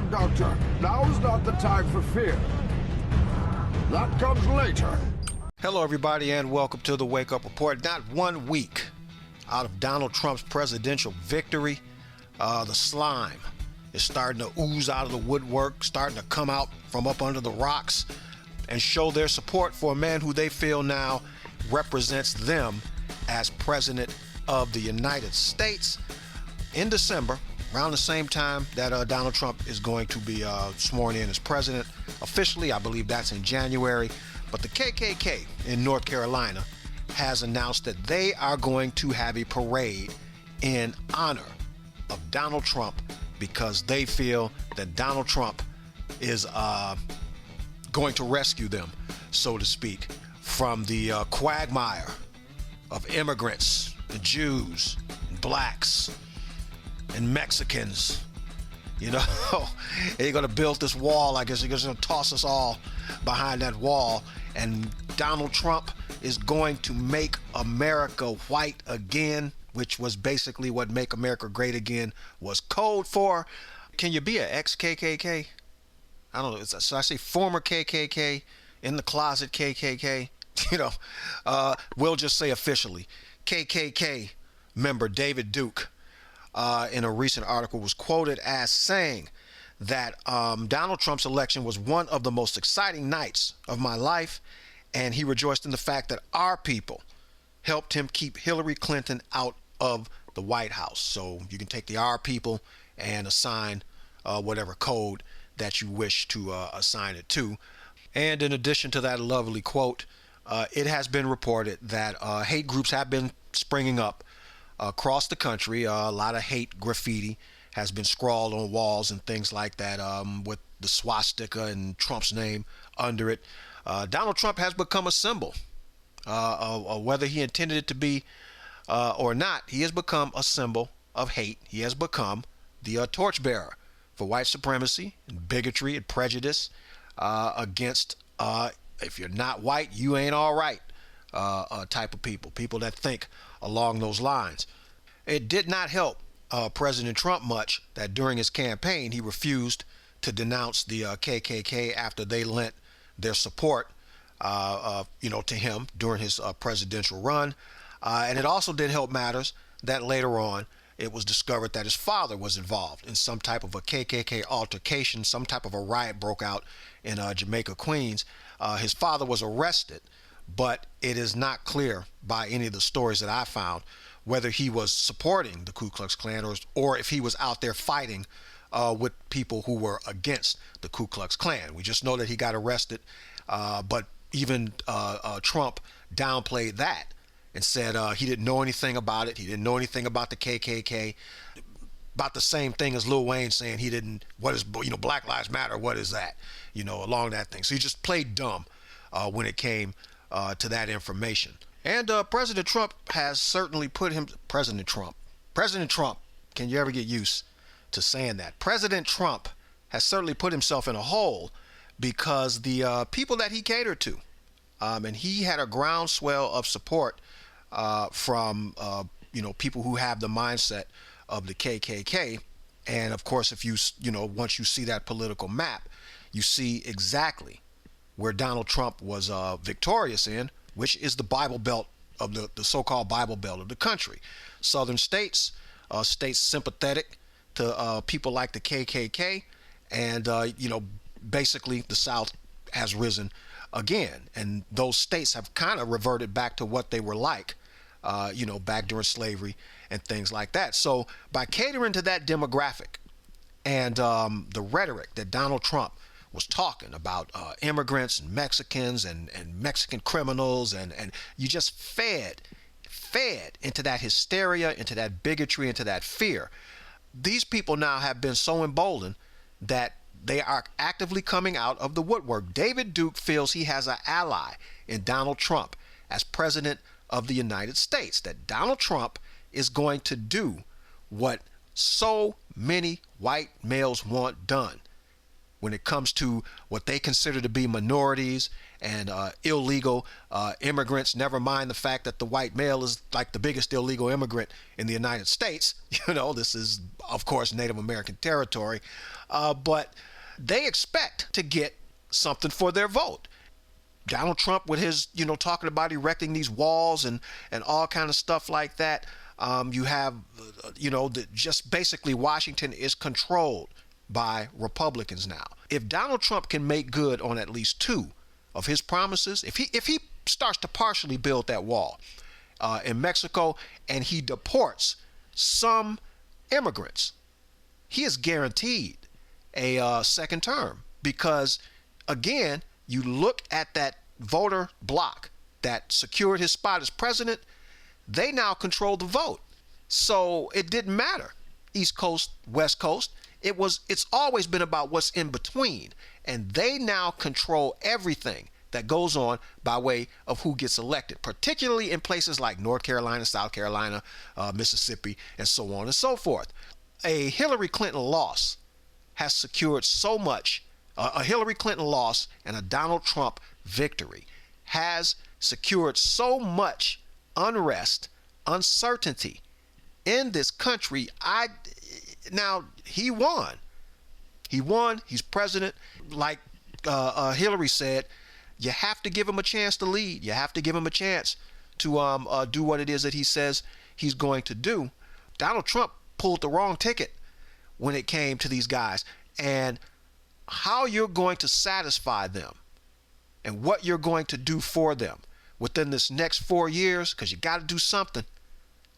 young doctor. Now is not the time for fear. That comes later. Hello, everybody, and welcome to the Wake Up Report. Not 1 week out of Donald Trump's presidential victory, the slime is starting to ooze out of the woodwork, starting to come out from up under the rocks and show their support for a man who they feel now represents them as president of the United States. In December, around the same time that Donald Trump is going to be sworn in as president, officially, I believe that's in January, but the KKK in North Carolina has announced that they are going to have a parade in honor of Donald Trump because they feel that Donald Trump is going to rescue them, so to speak, from the quagmire of immigrants and Jews and blacks and Mexicans. You know, they're going to build this wall. I guess they're going to toss us all behind that wall. And Donald Trump is going to make America white again, which was basically what Make America Great Again was code for. Can you be an ex-KKK? I don't know. So I say former KKK, in the closet KKK. You know, we'll just say officially. KKK member David Duke, in a recent article, was quoted as saying that Donald Trump's election was one of the most exciting nights of my life, and he rejoiced in the fact that our people helped him keep Hillary Clinton out of the White House. So you can take the our people and assign whatever code that you wish to assign it to. And in addition to that lovely quote, it has been reported that hate groups have been springing up across the country. A lot of hate graffiti has been scrawled on walls and things like that, with the swastika and Trump's name under it. Donald Trump has become a symbol, whether he intended it to be or not. He has become a symbol of hate. He has become the torchbearer for white supremacy and bigotry and prejudice against, if you're not white, you ain't all right, type of people that think along those lines. It did not help President Trump much that during his campaign he refused to denounce the KKK after they lent their support to him during his presidential run. And it also did help matters that later on it was discovered that his father was involved in some type of a KKK altercation. Some type of a riot broke out in Jamaica, Queens. His father was arrested, but it is not clear by any of the stories that I found whether he was supporting the Ku Klux Klan or if he was out there fighting with people who were against the Ku Klux Klan. We just know that he got arrested, but even Trump downplayed that and said he didn't know anything about it. He didn't know anything about the KKK. About the same thing as Lil Wayne saying he didn't, what is, Black Lives Matter, what is that? Along that thing. So he just played dumb when it came to that information. And President Trump has certainly put him, President Trump, can you ever get used to saying that? President Trump has certainly put himself in a hole because the people that he catered to, and he had a groundswell of support from people who have the mindset of the KKK. And of course, if once you see that political map, you see exactly where Donald Trump was victorious in, which is the Bible Belt of the so-called Bible Belt of the country. Southern states, states sympathetic to people like the KKK, and basically the South has risen again, and those states have kind of reverted back to what they were like, back during slavery and things like that. So by catering to that demographic and the rhetoric that Donald Trump was talking about immigrants and Mexicans and Mexican criminals, and you just fed into that hysteria, into that bigotry, into that fear. These people now have been so emboldened that they are actively coming out of the woodwork. David Duke feels he has an ally in Donald Trump as president of the United States, that Donald Trump is going to do what so many white males want done. when it comes to what they consider to be minorities and illegal immigrants. Never mind the fact that the white male is like the biggest illegal immigrant in the United States. This is, of course, Native American territory. But they expect to get something for their vote. Donald Trump with his, talking about erecting these walls and all kind of stuff like that. You have, just basically Washington is controlled by Republicans now. If Donald Trump can make good on at least two of his promises, if he starts to partially build that wall in Mexico and he deports some immigrants, he is guaranteed a second term. Because, again, you look at that voter bloc that secured his spot as president, they now control the vote. So it didn't matter, East Coast, West Coast. It's always been about what's in between. And they now control everything that goes on by way of who gets elected, particularly in places like North Carolina, South Carolina, Mississippi, and so on and so forth. A Hillary Clinton loss has secured so much. A Hillary Clinton loss and a Donald Trump victory has secured so much unrest, uncertainty in this country. Now, he won. He's president. Like Hillary said, you have to give him a chance to lead. You have to give him a chance to do what it is that he says he's going to do. Donald Trump pulled the wrong ticket when it came to these guys. And how you're going to satisfy them and what you're going to do for them within this next 4 years, because you got to do something.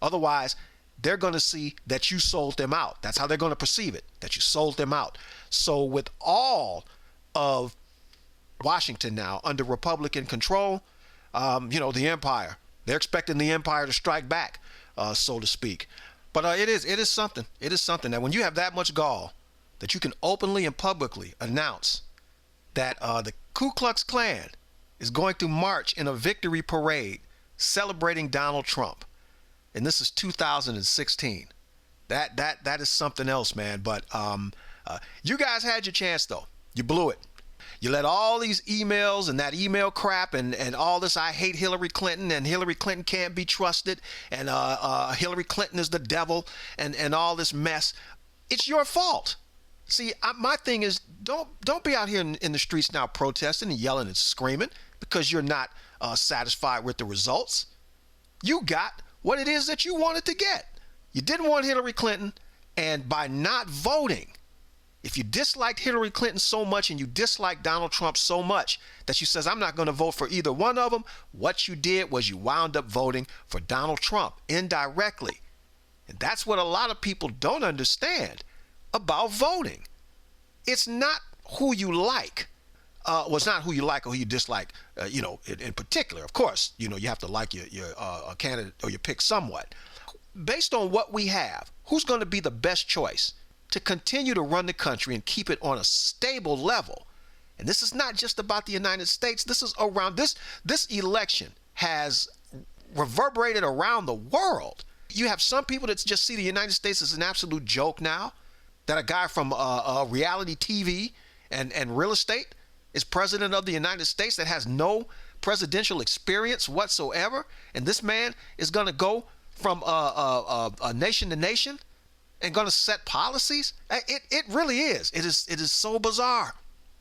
Otherwise, they're going to see that you sold them out. That's how they're going to perceive it, that you sold them out. So with all of Washington now under Republican control, the empire, they're expecting the empire to strike back, so to speak. But it is something. It is something that when you have that much gall, that you can openly and publicly announce that the Ku Klux Klan is going to march in a victory parade celebrating Donald Trump. And this is 2016. That is something else, man. But you guys had your chance, though. You blew it. You let all these emails and that email crap and all this, I hate Hillary Clinton and Hillary Clinton can't be trusted and Hillary Clinton is the devil and all this mess. It's your fault. See, my thing is, don't be out here in the streets now protesting and yelling and screaming because you're not satisfied with the results. You got what it is that you wanted to get. You didn't want Hillary Clinton, and by not voting, if you disliked Hillary Clinton so much and you disliked Donald Trump so much that you says, I'm not going to vote for either one of them, what you did was you wound up voting for Donald Trump indirectly. And that's what a lot of people don't understand about voting. It's not who you like. It's not who you like or who you dislike, in particular. Of course, you have to like your candidate or your pick somewhat. Based on what we have, who's going to be the best choice to continue to run the country and keep it on a stable level? And this is not just about the United States. This is around this election has reverberated around the world. You have some people that just see the United States as an absolute joke now, that a guy from reality TV and real estate is president of the United States that has no presidential experience whatsoever. And this man is going to go from a nation to nation and going to set policies. It really is. It is so bizarre.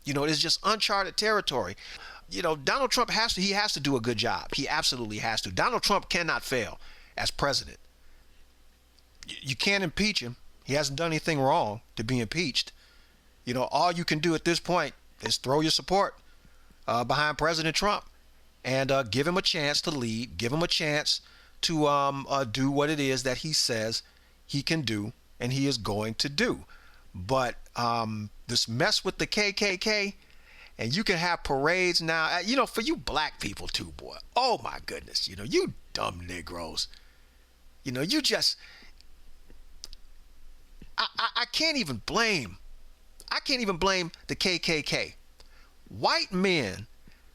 It is just uncharted territory. Donald Trump has to do a good job. He absolutely has to. Donald Trump cannot fail as president. You can't impeach him. He hasn't done anything wrong to be impeached. All you can do at this point is throw your support behind President Trump and give him a chance to lead, give him a chance to do what it is that he says he can do and he is going to do. But this mess with the KKK, and you can have parades now, for you black people too, boy. Oh my goodness, you dumb Negroes. You just, I can't even blame the KKK. White men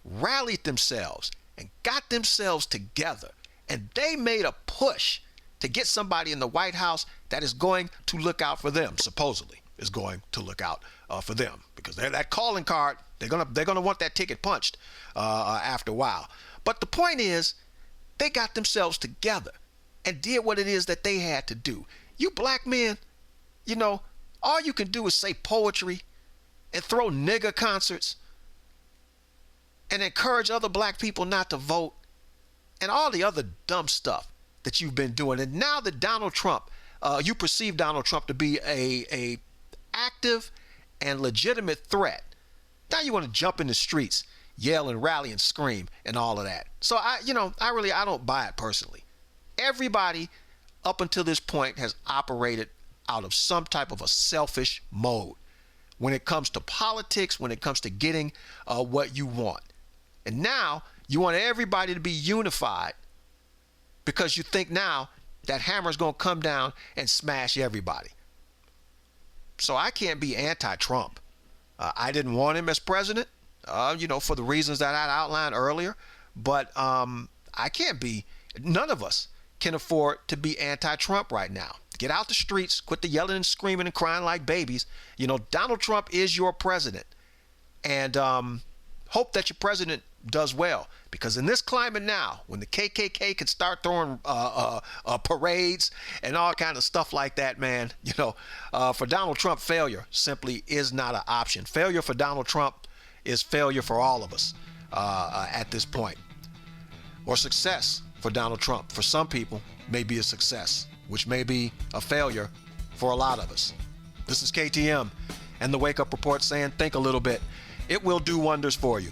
rallied themselves and got themselves together, and they made a push to get somebody in the White House that is going to look out for them, supposedly. is going to look out for them, because they're that calling card. They're gonna want that ticket punched after a while. But the point is, they got themselves together and did what it is that they had to do. You black men, you know, all you can do is say poetry and throw nigger concerts and encourage other black people not to vote and all the other dumb stuff that you've been doing. And now that Donald Trump, you perceive Donald Trump to be a active and legitimate threat, now you want to jump in the streets, yell and rally and scream and all of that. So I don't buy it personally. Everybody up until this point has operated out of some type of a selfish mode when it comes to politics, when it comes to getting what you want. And now you want everybody to be unified because you think now that hammer's going to come down and smash everybody. So I can't be anti-Trump. I didn't want him as president, for the reasons that I outlined earlier. But I can't be, none of us can afford to be anti-Trump right now. Get out the streets, quit the yelling and screaming and crying like babies. Donald Trump is your president. And hope that your president does well. Because in this climate now, when the KKK can start throwing parades and all kind of stuff like that, man, for Donald Trump, failure simply is not an option. Failure for Donald Trump is failure for all of us at this point. Or success for Donald Trump, for some people, may be a success, which may be a failure for a lot of us. This is KTM and the Wake Up Report saying, think a little bit. It will do wonders for you.